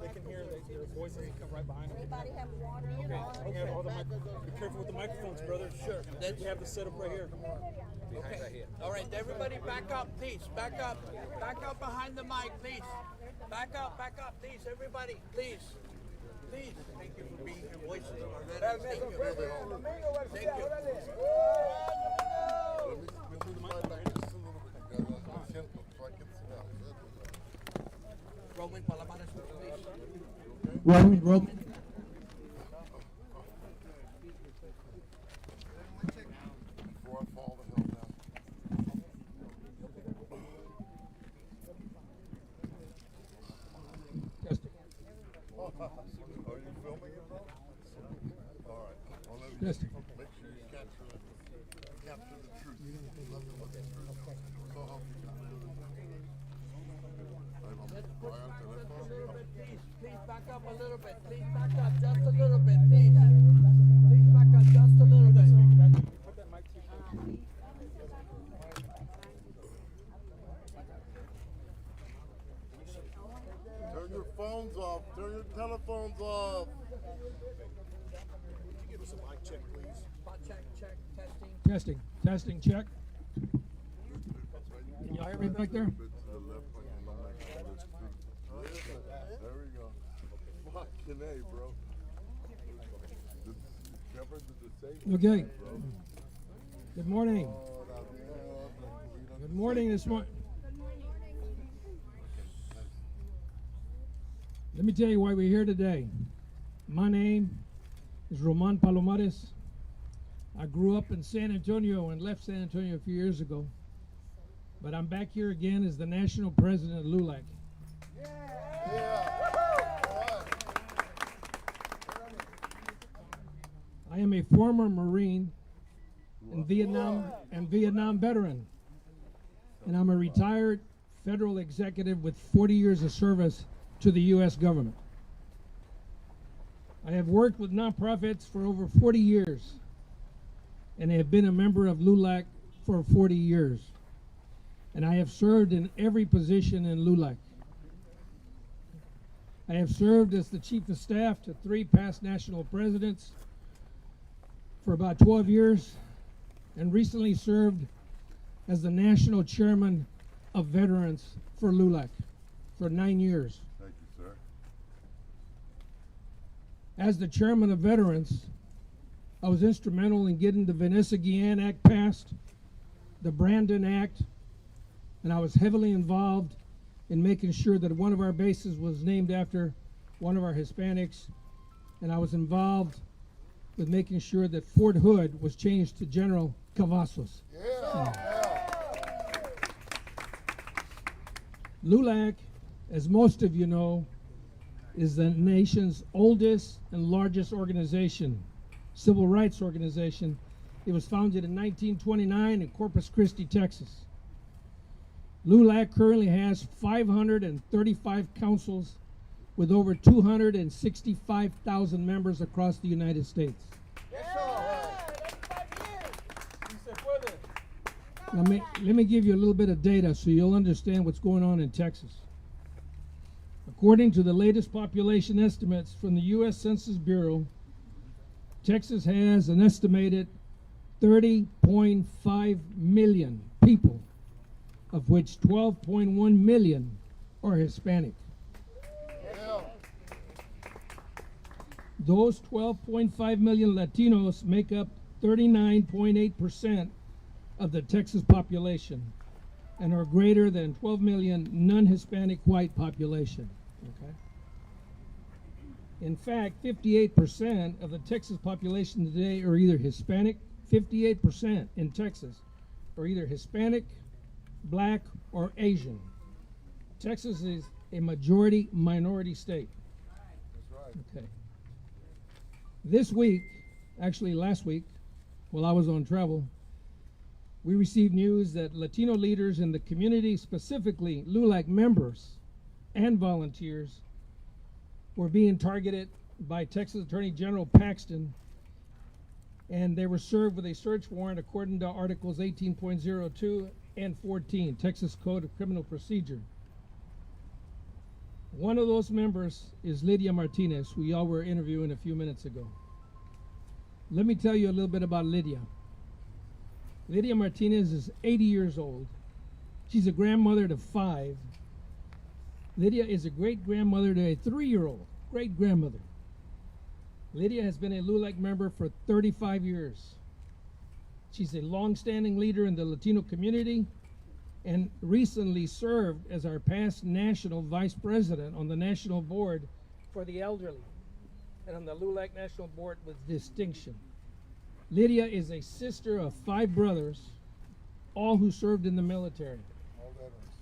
they can hear their voices come right behind them. Anybody have water? Okay. We have all the be careful with the microphones, brother. Sure. We have the setup right here. Okay. Right here. All right, everybody back up, please. Back up. Back up behind the mic, please. Back up, please. Everybody, please. Please. Thank you for being your voices of our veterans. Thank you. Thank you. Roman Palomares, please. Roman. Before I fall the hell down. Are you filming it, bro? All right. Well, let me make sure you capture the truth. So help you God. Please back up a little bit. Please back up just a little bit, please. Please back up just a little bit. Put that mic to Turn your phones off. Turn your telephones off. Could you give us a mic check, please? Spot check, testing. Testing, check. Can y'all hear me back there? There we go. Fucking A, bro. Okay. Good morning. Good morning this morning. Let me tell you why we're here today. My name is Roman Palomares. I grew up in San Antonio and left San Antonio a few years ago. But I'm back here again as the national president of LULAC. I am a former Marine and Vietnam veteran. And I'm a retired federal executive with 40 years of service to the U.S. government. I have worked with nonprofits for over 40 years and have been a member of LULAC for 40 years. And I have served in every position in LULAC. I have served as the chief of staff to 3 past national presidents for about 12 years and recently served as the national chairman of veterans for LULAC for 9 years. Thank you, sir. As the chairman of veterans, I was instrumental in getting the Vanessa Guillen Act passed, the Brandon Act, and I was heavily involved in making sure that one of our bases was named after one of our Hispanics, and I was involved with making sure that Fort Hood was changed to General Cavazos. LULAC, as most of you know, is the nation's oldest and largest organization, civil rights organization. It was founded in 1929 in Corpus Christi, Texas. LULAC currently has 535 councils with over 265,000 members across the United States. Let me give you a little bit of data so you'll understand what's going on in Texas. According to the latest population estimates from the U.S. Census Bureau, Texas has an estimated 30.5 million people, of which 12.1 million are Hispanic. Those 12.5 million Latinos make up 39.8% of the Texas population and are greater than 12 million non-Hispanic white population. Okay? In fact, 58% of the Texas population today are either Hispanic, 58% in Texas are either Hispanic, Black, or Asian. Texas is a majority minority state. That's right. Okay. This week, actually last week, while I was on travel, we received news that Latino leaders in the community, specifically LULAC members and volunteers, were being targeted by Texas Attorney General Paxton, and they were served with a search warrant according to Articles 18.02 and 14, Texas Code of Criminal Procedure. One of those members is Lydia Martinez, who y'all were interviewing a few minutes ago. Let me tell you a little bit about Lydia. Lydia Martinez is 80 years old. She's a grandmother to 5. Lydia is a great-grandmother to a 3-year-old, great-grandmother. Lydia has been a LULAC member for 35 years. She's a long-standing leader in the Latino community and recently served as our past national vice president on the national board for the elderly and on the LULAC national board with distinction. Lydia is a sister of 5 brothers, all who served in the military. All veterans.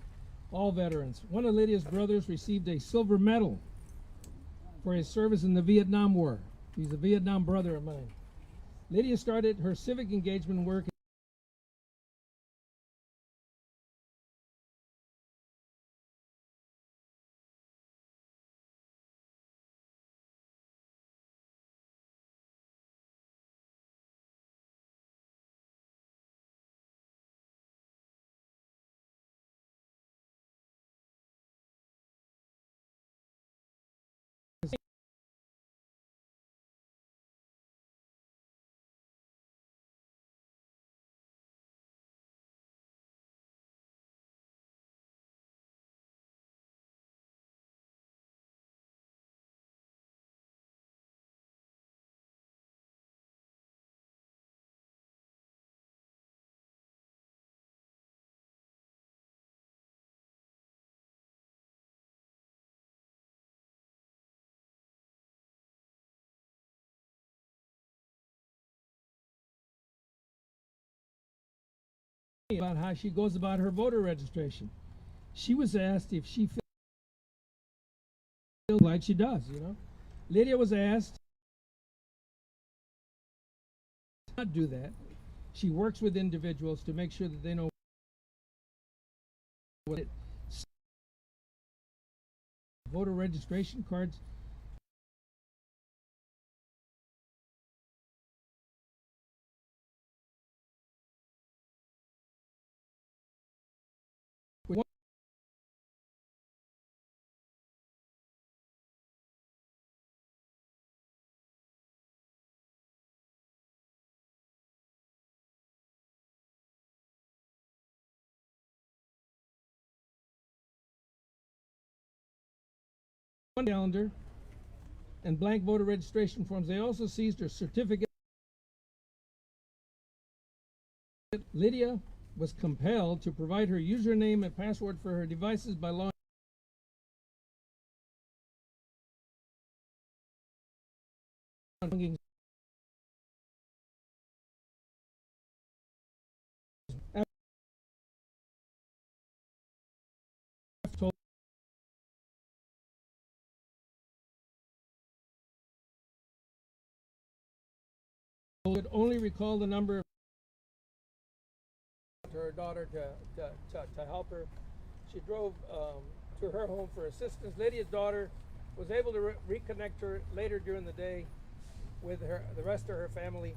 All veterans. One of Lydia's brothers received a silver medal for his service in the Vietnam War. He's a Vietnam brother of mine. Lydia started her civic engagement work about how she goes about her voter registration. She was asked if she feels like she does, you know. Lydia was asked not do that. She works with individuals to make sure that they know what it voter registration cards. One calendar and blank voter registration forms. They also seized her certificate. Lydia was compelled to provide her username and password for her devices by law. Could only recall the number to her daughter to help her. She drove to her home for assistance. Lydia's daughter was able to reconnect her later during the day with the rest of her family,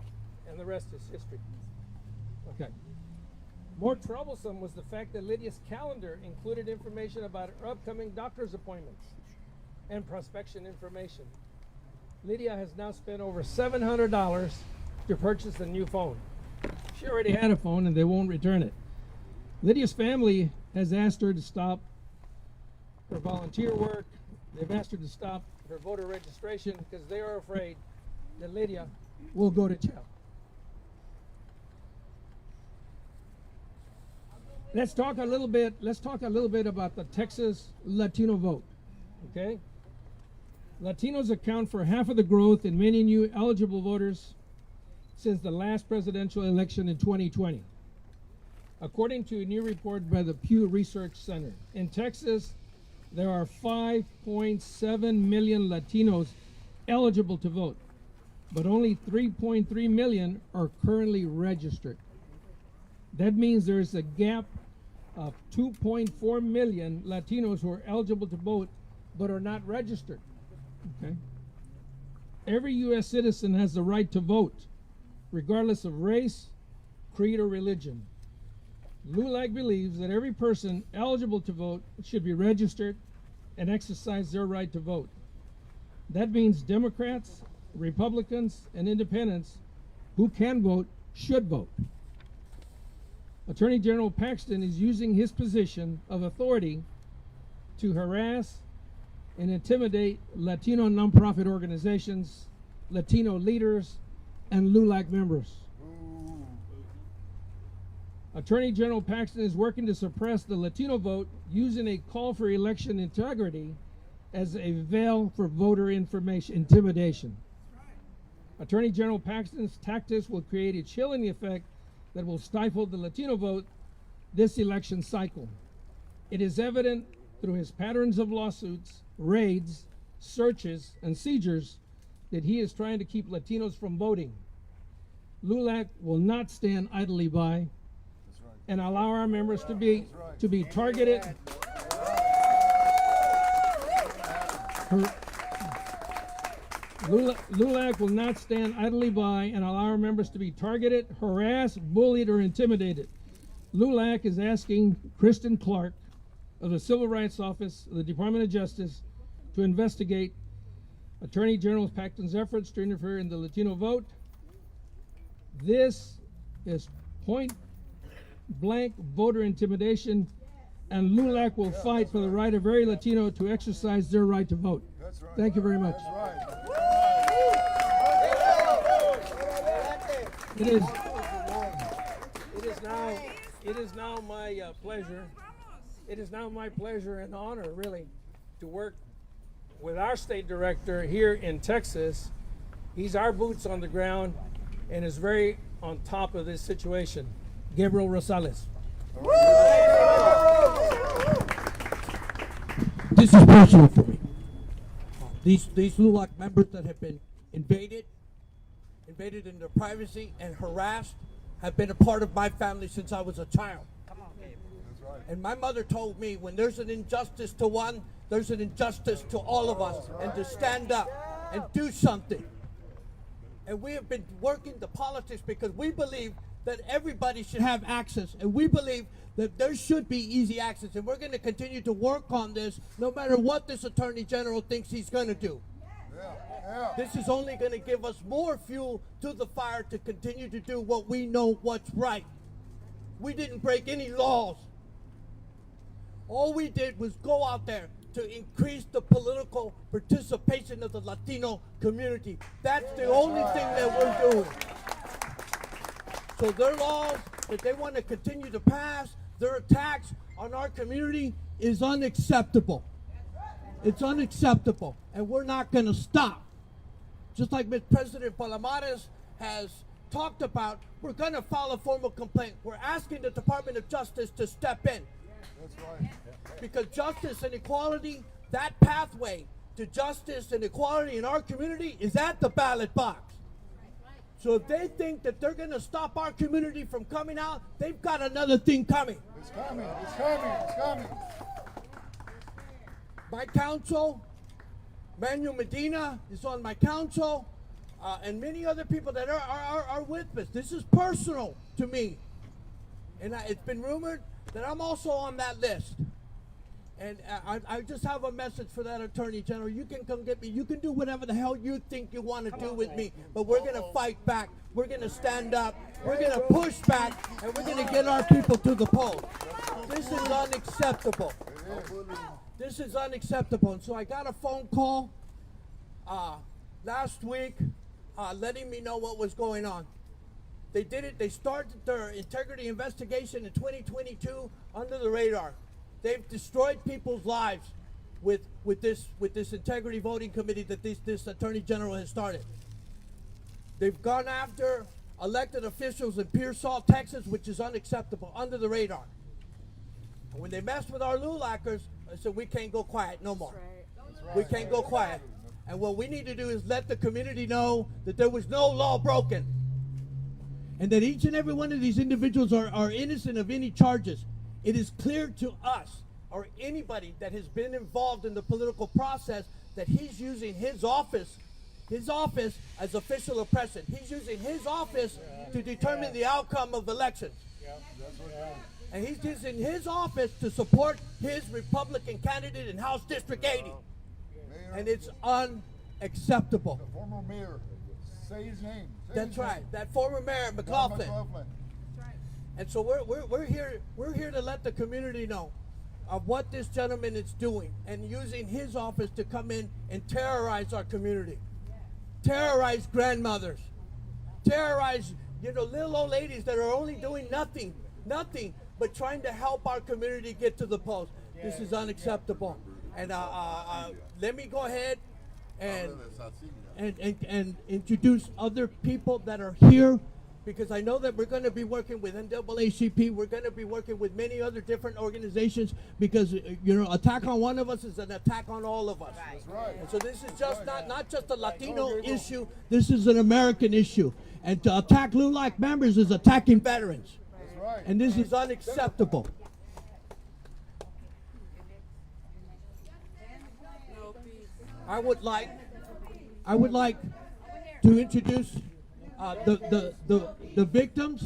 and the rest is history. Okay. More troublesome was the fact that Lydia's calendar included information about her upcoming doctor's appointments and prospection information. Lydia has now spent over $700 to purchase a new phone. She already had a phone and they won't return it. Lydia's family has asked her to stop her volunteer work. They've asked her to stop her voter registration because they are afraid that Lydia will go to jail. Let's talk a little bit about the Texas Latino vote. Okay? Latinos account for half of the growth in many new eligible voters since the last presidential election in 2020. According to a new report by the Pew Research Center, in Texas, there are 5.7 million Latinos eligible to vote, but only 3.3 million are currently registered. That means there is a gap of 2.4 million Latinos who are eligible to vote but are not registered. Okay? Every U.S. citizen has the right to vote, regardless of race, creed, or religion. LULAC believes that every person eligible to vote should be registered and exercise their right to vote. That means Democrats, Republicans, and Independents who can vote should vote. Attorney General Paxton is using his position of authority to harass and intimidate Latino nonprofit organizations, Latino leaders, and LULAC members. Attorney General Paxton is working to suppress the Latino vote using a call for election integrity as a veil for voter information intimidation. Attorney General Paxton's tactics will create a chilling effect that will stifle the Latino vote this election cycle. It is evident through his patterns of lawsuits, raids, searches, and seizures that he is trying to keep Latinos from voting. LULAC will not stand idly by and allow our members to be targeted. LULAC will not stand idly by and allow our members to be targeted, harassed, bullied, or intimidated. LULAC is asking Kristen Clark of the Civil Rights Office of the Department of Justice to investigate Attorney General Paxton's efforts to interfere in the Latino vote. This is point-blank voter intimidation, and LULAC will fight for the right of every Latino to exercise their right to vote. That's right. Thank you very much. That's right. It is now my pleasure. It is now my pleasure and honor, really, to work with our state director here in Texas. He's our boots on the ground and is very on top of this situation. Gabriel Rosales. This is personal for me. These LULAC members that have been invaded in their privacy and harassed have been a part of my family since I was a child. That's right. And my mother told me, when there's an injustice to one, there's an injustice to all of us, and to stand up and do something. And we have been working the politics because we believe that everybody should have access, and we believe that there should be easy access, and we're going to continue to work on this no matter what this Attorney General thinks he's going to do. This is only going to give us more fuel to the fire to continue to do what we know what's right. We didn't break any laws. All we did was go out there to increase the political participation of the Latino community. That's the only thing that we're doing. So their laws that they want to continue to pass, their attacks on our community is unacceptable. It's unacceptable, and we're not going to stop. Just like President Palomares has talked about, we're going to file a formal complaint. We're asking the Department of Justice to step in. That's right. Because justice and equality, that pathway to justice and equality in our community is at the ballot box. So if they think that they're going to stop our community from coming out, they've got another thing coming. It's coming. It's coming. It's coming. My counsel, Manuel Medina, is on my counsel, and many other people that are with us. This is personal to me. And it's been rumored that I'm also on that list. And I just have a message for that Attorney General. You can come get me. You can do whatever the hell you think you want to do with me. But we're going to fight back. We're going to stand up. We're going to push back. And we're going to get our people to the polls. This is unacceptable. This is unacceptable. And so I got a phone call last week letting me know what was going on. They did it. They started their integrity investigation in 2022 under the radar. They've destroyed people's lives with this integrity voting committee that this Attorney General has started. They've gone after elected officials in Pearsall, Texas, which is unacceptable, under the radar. And when they messed with our LULACers, I said, we can't go quiet no more. We can't go quiet. And what we need to do is let the community know that there was no law broken. And that each and every one of these individuals are innocent of any charges. It is clear to us, or anybody that has been involved in the political process, that he's using his office as official oppression. He's using his office to determine the outcome of elections. And he's using his office to support his Republican candidate in House District 80. Mayor, And it's unacceptable. the former mayor, say his name. Say That's his right. name. That former mayor, John McLaughlin. McLaughlin. And so we're here to let the community know of what this gentleman is doing and using his office to come in and terrorize our community, terrorize grandmothers, terrorize little old ladies that are only doing nothing but trying to help our community get to the polls. This is unacceptable. And let me go ahead and introduce other people that are here, because I know that we're going to be working with NAACP. We're going to be working with many other different organizations, because attack on one of us is an attack on all of us. That's right. And so this is just not just a Latino issue. This is an American issue. And to attack LULAC members is attacking veterans. That's right. And this is unacceptable. I would like to introduce the victims.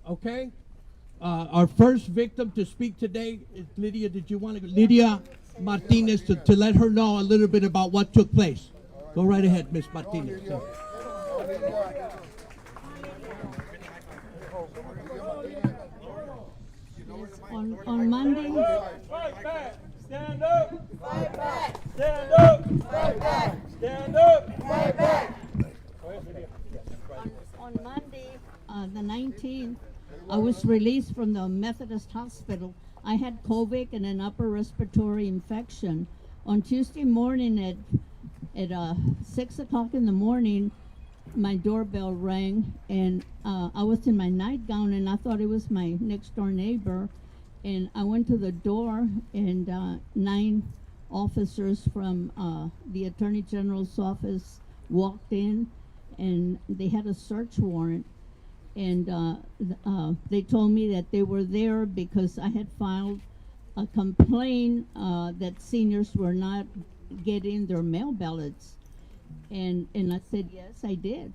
Okay. Our first victim to speak today is Lydia. Did you want to go? Lydia Martinez, to let her know a little bit about what took place. Go right ahead, Miss Martinez. On Monday, Fight back! Stand up! Fight back! Stand up! Fight back! Stand up! Fight back! on Monday, the 19th, I was released from the Methodist Hospital. I had COVID and an upper respiratory infection. On Tuesday morning at 6 o'clock in the morning, my doorbell rang, and I was in my nightgown, and I thought it was my next door neighbor. And I went to the door, and 9 officers from the Attorney General's office walked in, and they had a search warrant. And they told me that they were there because I had filed a complaint that seniors were not getting their mail ballots. And I said, yes, I did.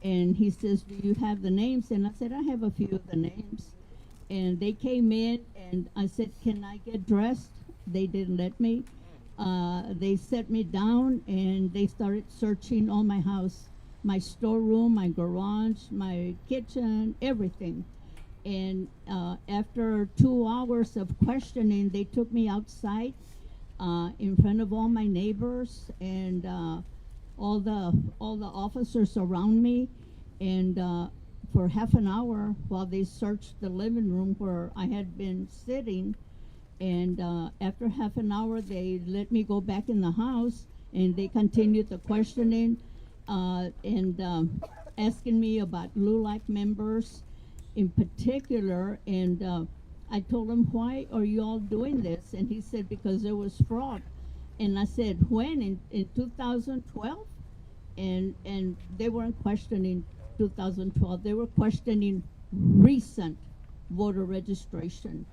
And he says, do you have the names? And I said, I have a few of the names. And they came in, and I said, can I get dressed? They didn't let me. They set me down, and they started searching all my house, my storeroom, my garage, my kitchen, everything. And after 2 hours of questioning, they took me outside in front of all my neighbors and all the officers around me, and for half an hour while they searched the living room where I had been sitting. And after half an hour, they let me go back in the house, and they continued the questioning and asking me about LULAC members in particular. And I told him, why are you all doing this? And he said, because there was fraud. And I said, when? In 2012? And they weren't questioning 2012. They were questioning recent voter registration.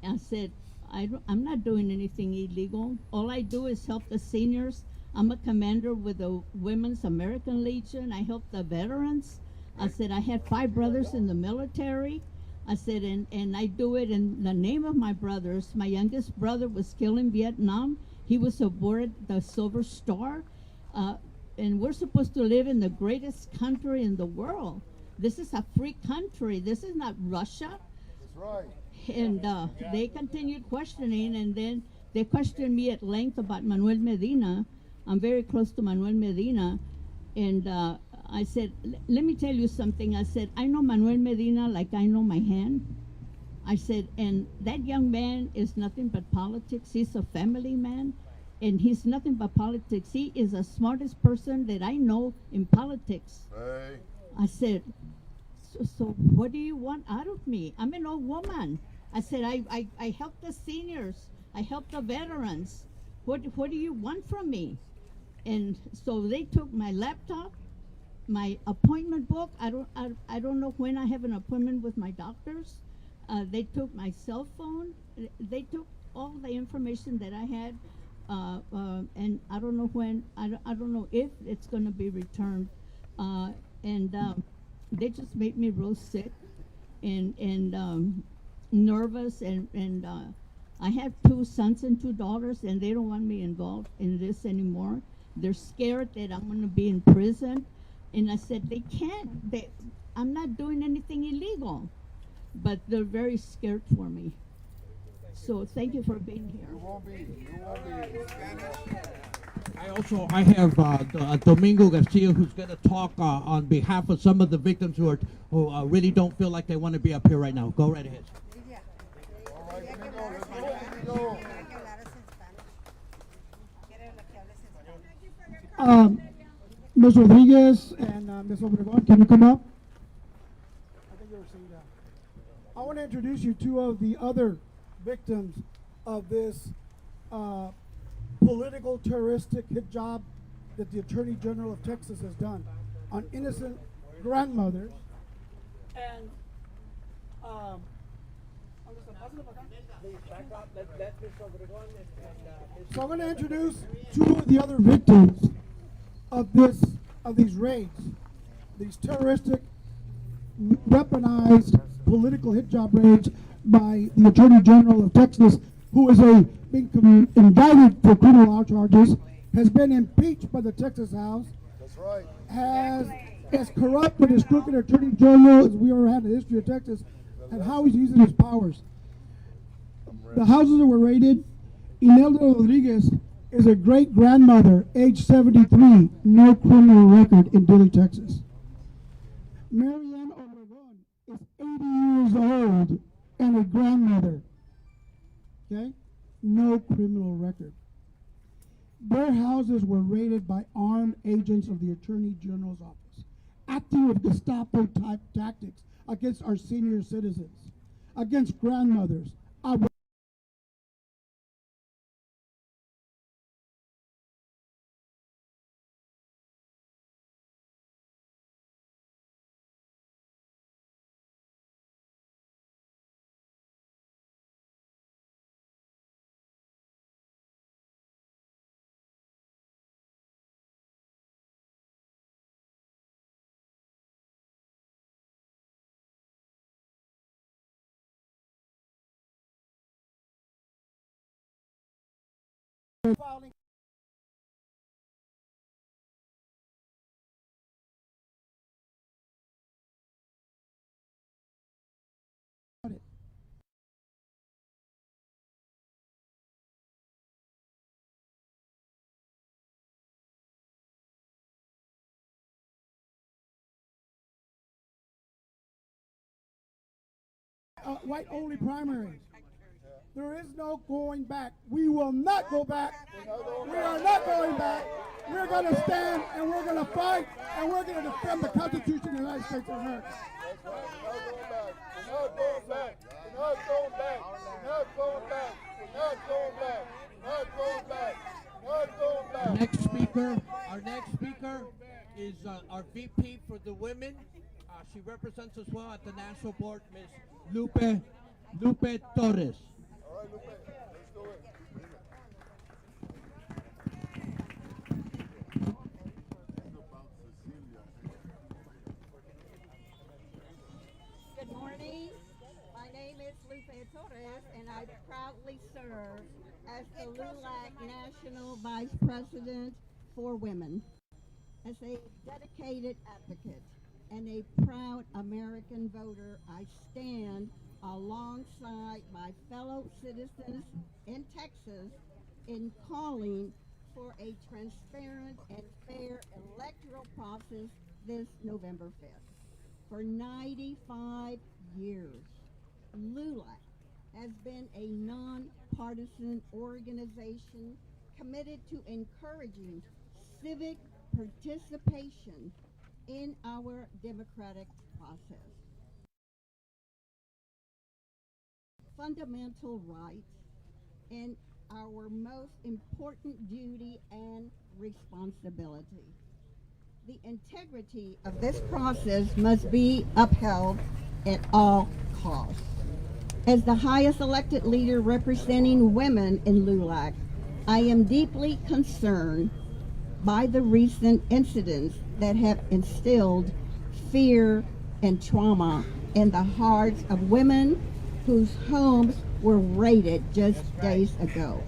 I said, I'm not doing anything illegal. All I do is help the seniors. I'm a commander with the Women's American Legion. I help the veterans. I said, I had 5 brothers in the military. I said, and I do it in the name of my brothers. My youngest brother was killed in Vietnam. He was aboard the Silver Star. And we're supposed to live in the greatest country in the world. This is a free country. This is not Russia. That's right. And they continued questioning, and then they questioned me at length about Manuel Medina. I'm very close to Manuel Medina. And I said, let me tell you something. I said, I know Manuel Medina like I know my hand. I said, and that young man is nothing but politics. He's a family man, and he's nothing but politics. He is the smartest person that I know in politics. Hey. I said, so what do you want out of me? I'm an old woman. I said, I help the seniors. I help the veterans. What do you want from me? And so they took my laptop, my appointment book. I don't know when I have an appointment with my doctors. They took my cell phone. They took all the information that I had, and I don't know when. I don't know if it's going to be returned. And they just made me real sick. and nervous, and I have 2 sons and 2 daughters, and they don't want me involved in this anymore. They're scared that I'm going to be in prison, and I said they can't. I'm not doing anything illegal, but they're very scared for me. So thank you for being here. You won't be. I have Domingo Garcia, who's going to talk on behalf of some of the victims who really don't feel like they want to be up here right now. Go right ahead. All right, Domingo, let's go. Ms. Rodriguez and Ms. Obregon, can you come up? I think you were saying that. I want to introduce you to 2 of the other victims of this political terroristic hit job that the Attorney General of Texas has done on innocent grandmothers. And so I'm going to introduce 2 of the other victims of these raids, these terroristic, weaponized political hit job raids by the Attorney General of Texas, who is being indicted for criminal law charges, has been impeached by the Texas House. That's right. Has as corrupt and as crooked Attorney General as we ever had in the history of Texas, and how he's using his powers. The houses that were raided, Imelda Rodriguez is a great-grandmother, age 73, no criminal record in Dilley, Texas. Marianne Obregon is 80 years old and a grandmother, okay? No criminal record. Their houses were raided by armed agents of the Attorney General's office, acting with Gestapo-type tactics against our senior citizens, against grandmothers. Filing white-only primaries. There is no going back. We will not go back. We are not going back. We're going to stand and we're going to fight and we're going to defend the Constitution of the United States of America. We're not going back. We're not going back. We're not going back. We're not going back. We're not going back. We're not going back. Our next speaker is our VP for the women. She represents us well at the national board, Ms. Lupe Torres. All right, Lupe, let's do it. Good morning. My name is Lupe Torres, and I proudly serve as the LULAC National Vice President for Women. As a dedicated advocate and a proud American voter, I stand alongside my fellow citizens in Texas in calling for a transparent and fair electoral process this November 5th. For 95 years, LULAC has been a nonpartisan organization committed to encouraging civic participation in our democratic process. Fundamental rights and our most important duty and responsibility. The integrity of this process must be upheld at all costs. As the highest elected leader representing women in LULAC, I am deeply concerned by the recent incidents that have instilled fear and trauma in the hearts of women whose homes were raided just days ago.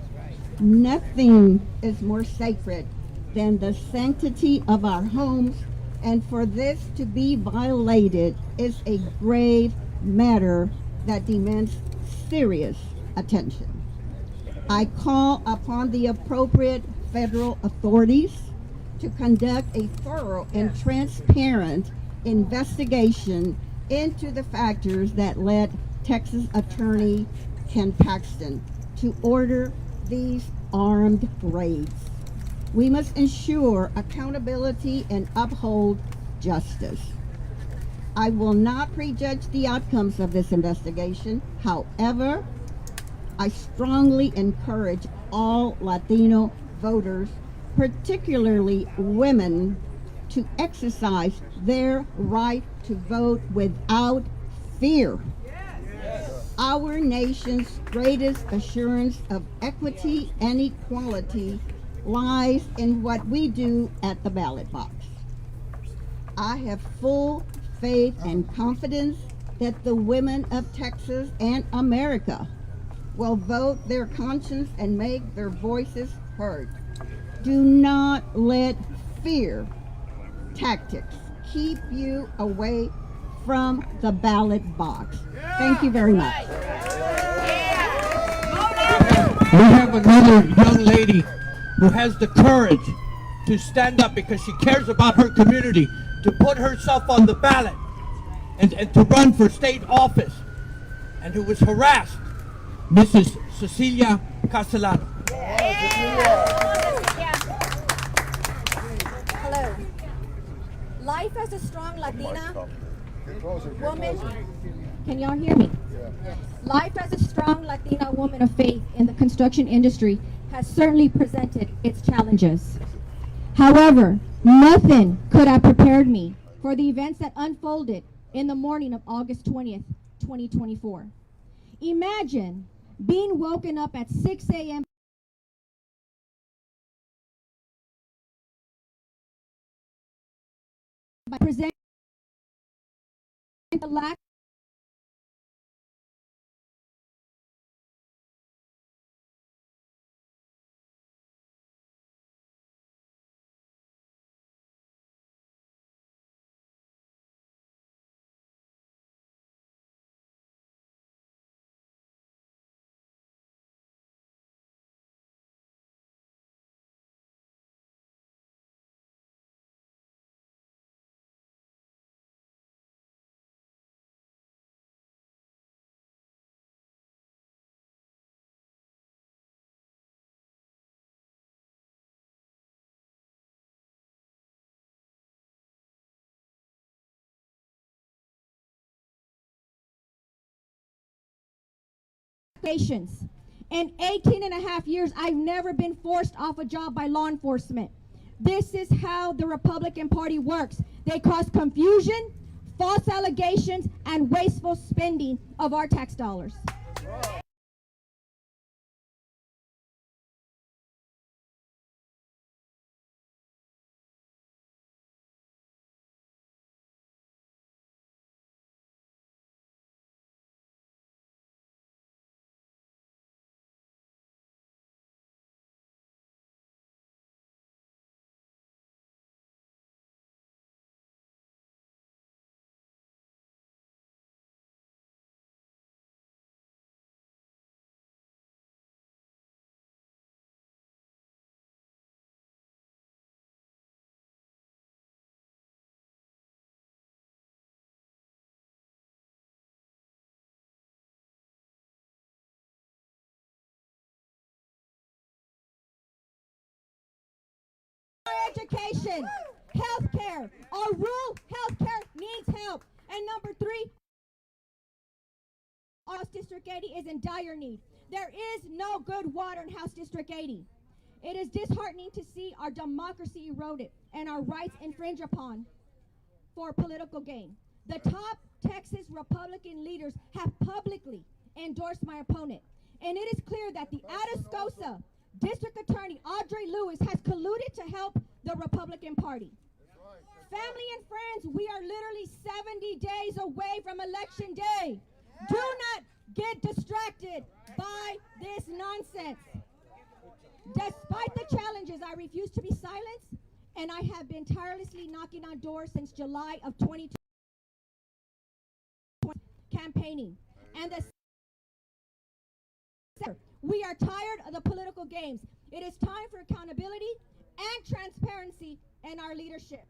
Nothing is more sacred than the sanctity of our homes, and for this to be violated is a grave matter that demands serious attention. I call upon the appropriate federal authorities to conduct a thorough and transparent investigation into the factors that led Texas Attorney Ken Paxton to order these armed raids. We must ensure accountability and uphold justice. I will not prejudge the outcomes of this investigation. However, I strongly encourage all Latino voters, particularly women, to exercise their right to vote without fear. Our nation's greatest assurance of equity and equality lies in what we do at the ballot box. I have full faith and confidence that the women of Texas and America will vote their conscience and make their voices heard. Do not let fear tactics keep you away from the ballot box. Thank you very much. We have another young lady who has the courage to stand up because she cares about her community, to put herself on the ballot and to run for state office, and who was harassed, Mrs. Cecilia Castellano. Hello. Life as a strong Latina woman, can y'all hear me? Life as a strong Latina woman of faith in the construction industry has certainly presented its challenges. However, nothing could have prepared me for the events that unfolded in the morning of August 20th, 2024. Imagine being woken up at 6 a.m. by presenting the lack patience. In 18 and a half years, I've never been forced off a job by law enforcement. This is how the Republican Party works. They cause confusion, false allegations, and wasteful spending of our tax dollars. Education, healthcare, our rural healthcare needs help. And number 3, House District 80 is in dire need. There is no good water in House District 80. It is disheartening to see our democracy eroded and our rights infringed upon for political gain. The top Texas Republican leaders have publicly endorsed my opponent, and it is clear that the Atascosa District Attorney Audrey Lewis has colluded to help the Republican Party. Family and friends, we are literally 70 days away from Election Day. Do not get distracted by this nonsense. Despite the challenges, I refuse to be silenced, and I have been tirelessly knocking on doors since July of 2020 campaigning. And we are tired of the political games. It is time for accountability and transparency in our leadership.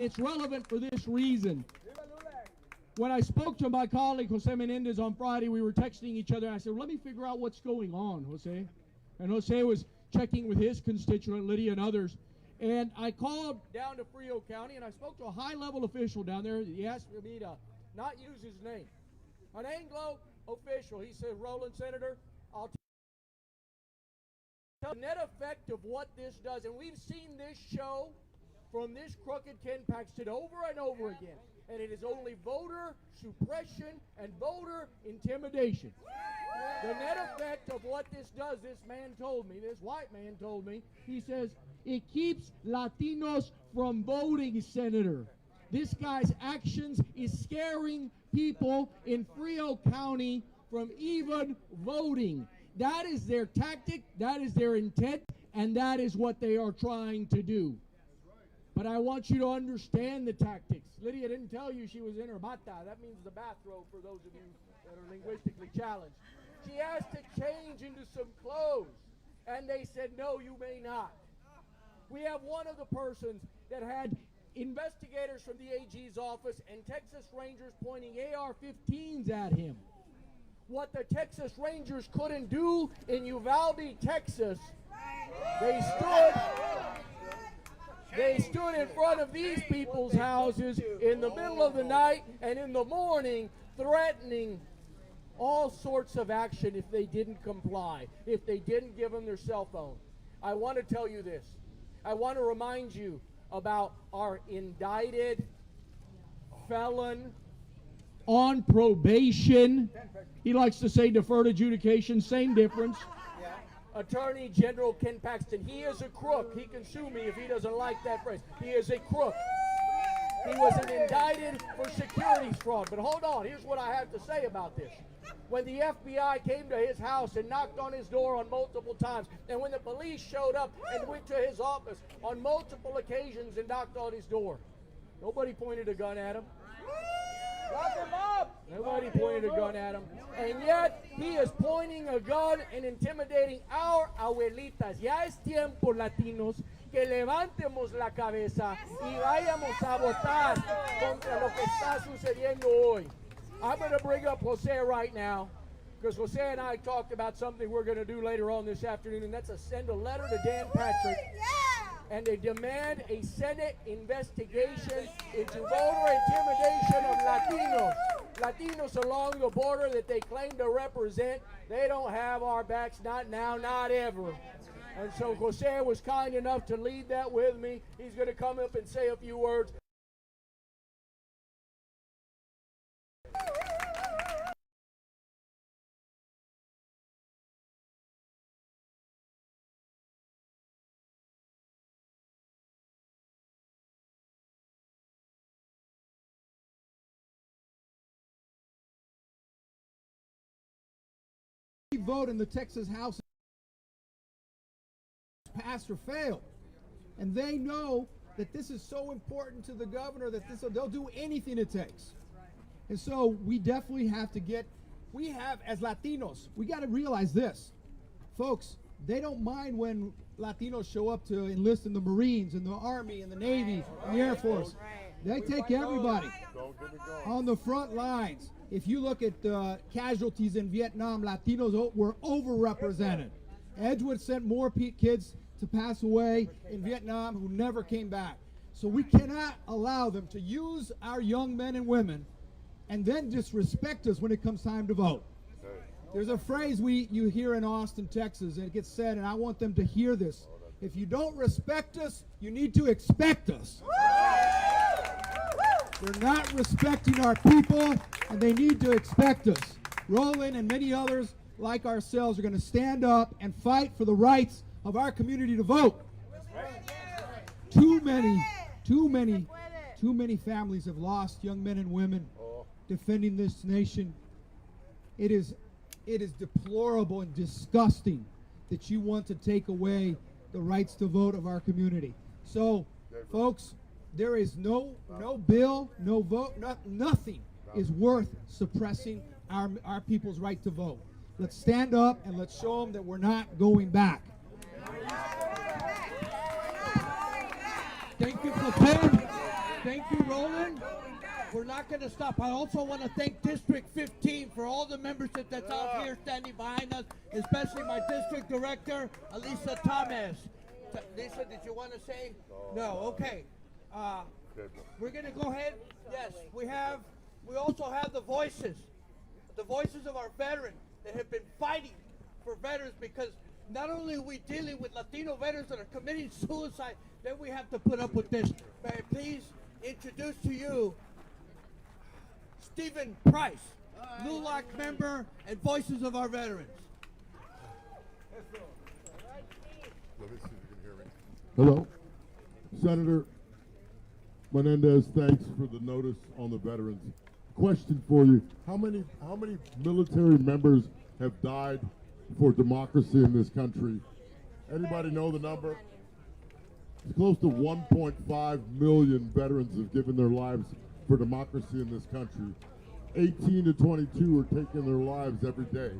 It's relevant for this reason. When I spoke to my colleague Jose Menendez on Friday, we were texting each other. I said, let me figure out what's going on, Jose. And Jose was checking with his constituent, Lydia and others. And I called down to Frio County, and I spoke to a high-level official down there. He asked me to not use his name. An Anglo official. He said, Roland, Senator, I'll tell you the net effect of what this does. And we've seen this show from this crooked Ken Paxton over and over again. And it is only voter suppression and voter intimidation. The net effect of what this does, this man told me, this white man told me, he says, it keeps Latinos from voting, Senator. This guy's actions is scaring people in Frio County from even voting. That is their tactic, that is their intent, and that is what they are trying to do. But I want you to understand the tactics. Lydia didn't tell you she was in her bata. That means the bathrobe for those of you that are linguistically challenged. She asked to change into some clothes, and they said, no, you may not. We have one of the persons that had investigators from the AG's office and Texas Rangers pointing AR-15s at him. What the Texas Rangers couldn't do in Uvalde, Texas, they stood in front of these people's houses in the middle of the night and in the morning threatening all sorts of action if they didn't comply, if they didn't give them their cell phone. I want to tell you this. I want to remind you about our indicted felon on probation. He likes to say deferred adjudication, same difference. Attorney General Ken Paxton. He is a crook. He can sue me if he doesn't like that phrase. He is a crook. He was indicted for securities fraud. But hold on, here's what I have to say about this. When the FBI came to his house and knocked on his door on multiple times, and when the police showed up and went to his office on multiple occasions and knocked on his door, nobody pointed a gun at him. Lock him up! Nobody pointed a gun at him. And yet, he is pointing a gun and intimidating our abuelitas. Ya es tiempo, latinos, que levantemos la cabeza y vayamos a votar contra lo que está sucediendo hoy. I'm going to bring up Jose right now, because Jose and I talked about something we're going to do later on this afternoon, and that's send a letter to Dan Patrick. And they demand a Senate investigation into voter intimidation of Latinos. Latinos along the border that they claim to represent, they don't have our backs, not now, not ever. And so Jose was kind enough to lead that with me. He's going to come up and say a few words. Vote in the Texas House passed or failed, and they know that this is so important to the governor that they'll do anything it takes. And so we definitely have to as Latinos, we got to realize this, folks. They don't mind when Latinos show up to enlist in the Marines, in the Army, in the Navy, in the Air Force. They take everybody on the front lines. If you look at casualties in Vietnam, Latinos were overrepresented. Edgewood sent more kids to pass away in Vietnam who never came back. So we cannot allow them to use our young men and women and then disrespect us when it comes time to vote. There's a phrase you hear in Austin, Texas, and it gets said, and I want them to hear this. If you don't respect us, you need to expect us. They're not respecting our people, and they need to expect us. Roland and many others like ourselves are going to stand up and fight for the rights of our community to vote. Too many families have lost young men and women defending this nation. It is deplorable and disgusting that you want to take away the rights to vote of our community. So, folks, there is no bill, no vote, nothing is worth suppressing our people's right to vote. Let's stand up and let's show them that we're not going back. Thank you, Jose. Thank you, Roland. We're not going to stop. I also want to thank District 15 for all the membership that's out here standing behind us, especially my district director, Elisa Thomas. Lisa, did you want to say? No, okay. We're going to go ahead. Yes, we also have the voices of our veterans that have been fighting for veterans, because not only are we dealing with Latino veterans that are committing suicide, then we have to put up with this. May I please introduce to you Stephen Price, LULAC member and Voices of Our Veterans. Let me see if you can hear me. Hello. Senator Menendez, thanks for the notice on the veterans. Question for you. How many military members have died for democracy in this country? Anybody know the number? It's close to 1.5 million veterans have given their lives for democracy in this country. 18 to 22 are taking their lives every day.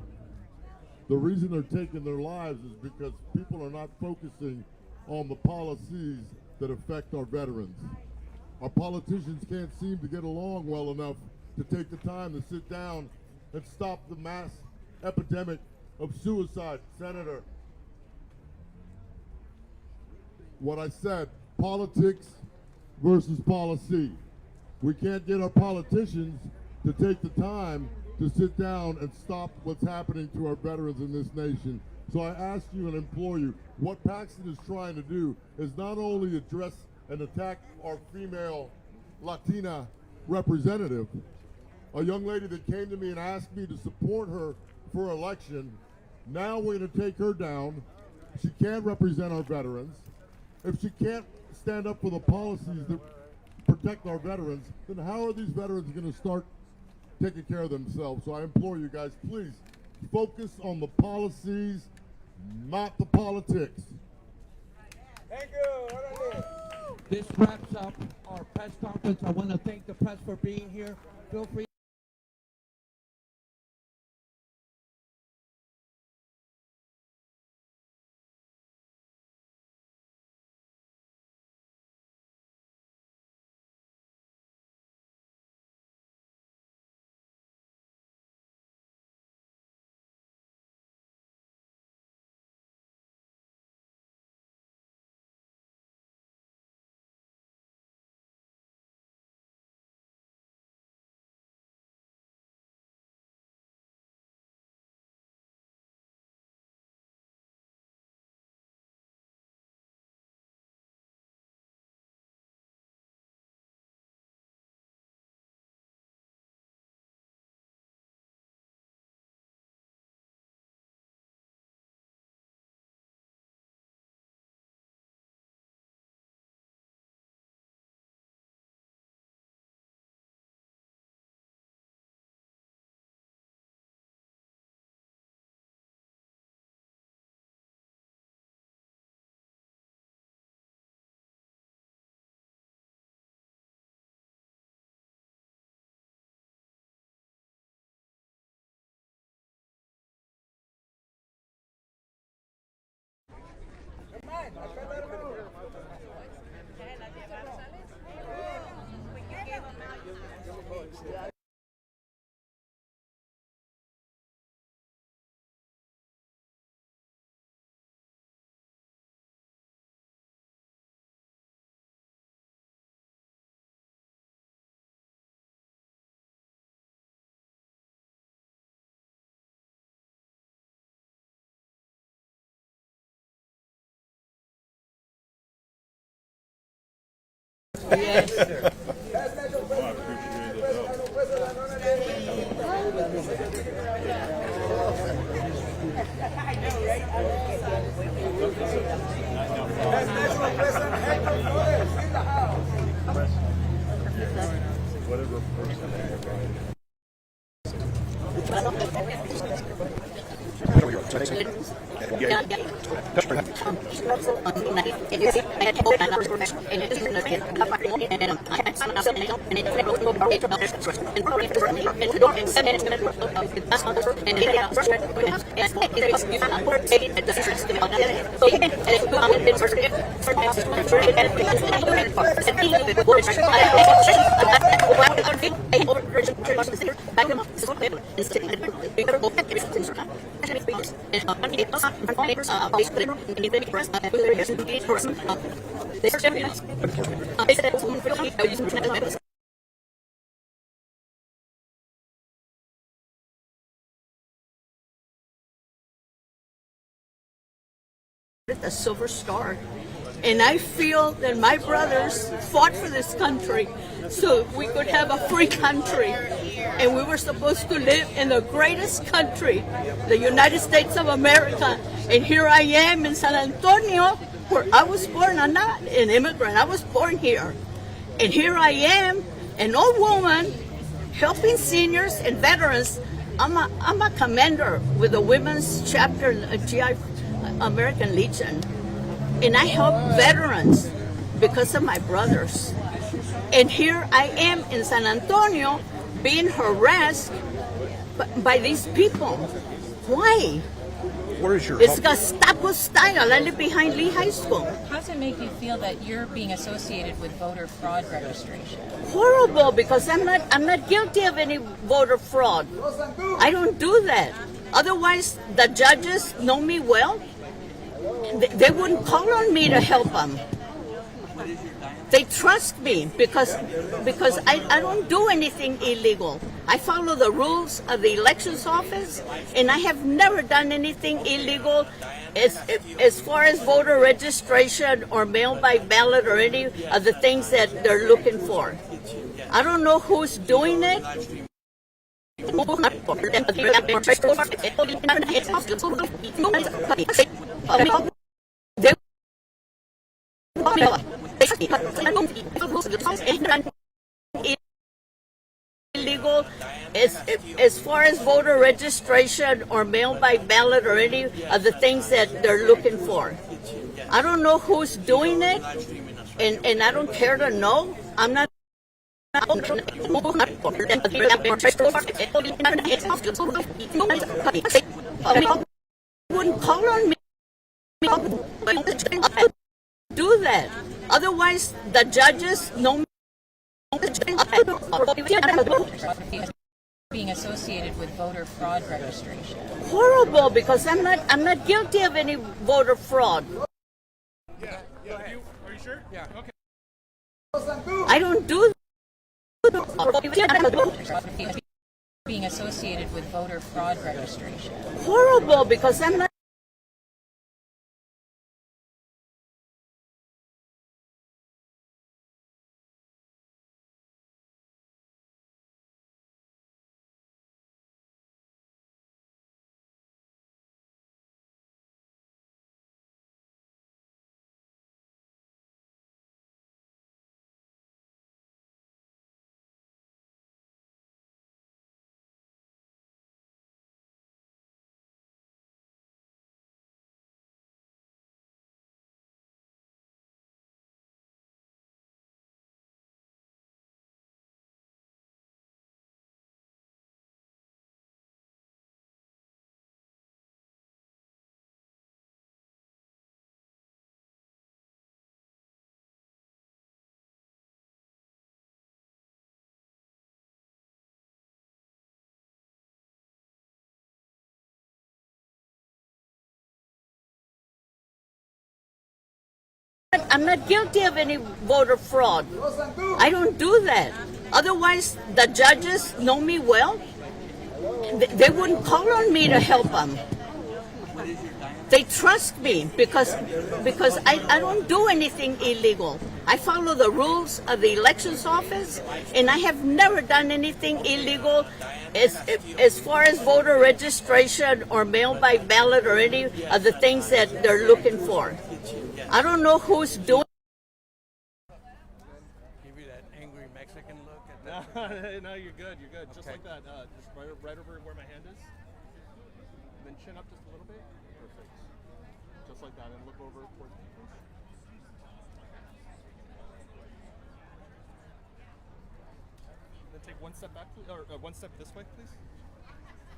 The reason they're taking their lives is because people are not focusing on the policies that affect our veterans. Our politicians can't seem to get along well enough to take the time to sit down and stop the mass epidemic of suicide. Senator, what I said, politics versus policy. We can't get our politicians to take the time to sit down and stop what's happening to our veterans in this nation. So I ask you and implore you, what Paxton is trying to do is not only address and attack our female Latina representative, a young lady that came to me and asked me to support her for election. Now we're going to take her down. She can't represent our veterans. If she can't stand up for the policies that protect our veterans, then how are these veterans going to start taking care of themselves? So I implore you guys, please focus on the policies, not the politics. Thank you. This wraps up our press conference. I want to thank the press for being here. Feel free. Whatever person A Silver Star. And I feel that my brothers fought for this country so we could have a free country. And we were supposed to live in the greatest country, the United States of America. And here I am in San Antonio, where I was born. I'm not an immigrant. I was born here. And here I am, an old woman, helping seniors and veterans. I'm a commander with the women's chapter, GI American Legion. And I help veterans because of my brothers. And here I am in San Antonio being harassed by these people. Why? Where is your It's Gestapo style. I live behind Lee High School. How does it make you feel that you're being associated with voter fraud registration? Horrible, because I'm not guilty of any voter fraud. I don't do that. Otherwise, the judges know me well. They wouldn't call on me to help them. They trust me because I don't do anything illegal. I follow the rules of the elections office, and I have never done anything illegal as far as voter registration or mail by ballot or any of the things that they're looking for. I don't know who's doing it. Illegal as far as voter registration or mail by ballot or any of the things that they're looking for. I don't know who's doing it, and I don't care to know. I'm not. Wouldn't call on me. Do that. Otherwise, the judges know me. Being associated with voter fraud registration. Horrible, because I'm not guilty of any voter fraud. Yeah. Are you sure? Yeah. Okay. I don't do Being associated with voter fraud registration. horrible, because I'm not. I'm not guilty of any voter fraud. I don't do that. Otherwise, the judges know me well. They wouldn't call on me to help them. They trust me because I don't do anything illegal. I follow the rules of the elections office, and I have never done anything illegal as far as voter registration or mail by ballot or any of the things that they're looking for. I don't know who's doing. Give you that angry Mexican look. No, you're good. You're good. Just like that. Just right over where my hand is. And then chin up just a little bit. Perfect. Just like that, and look over towards me, please. Then take one step back, or one step this way, please.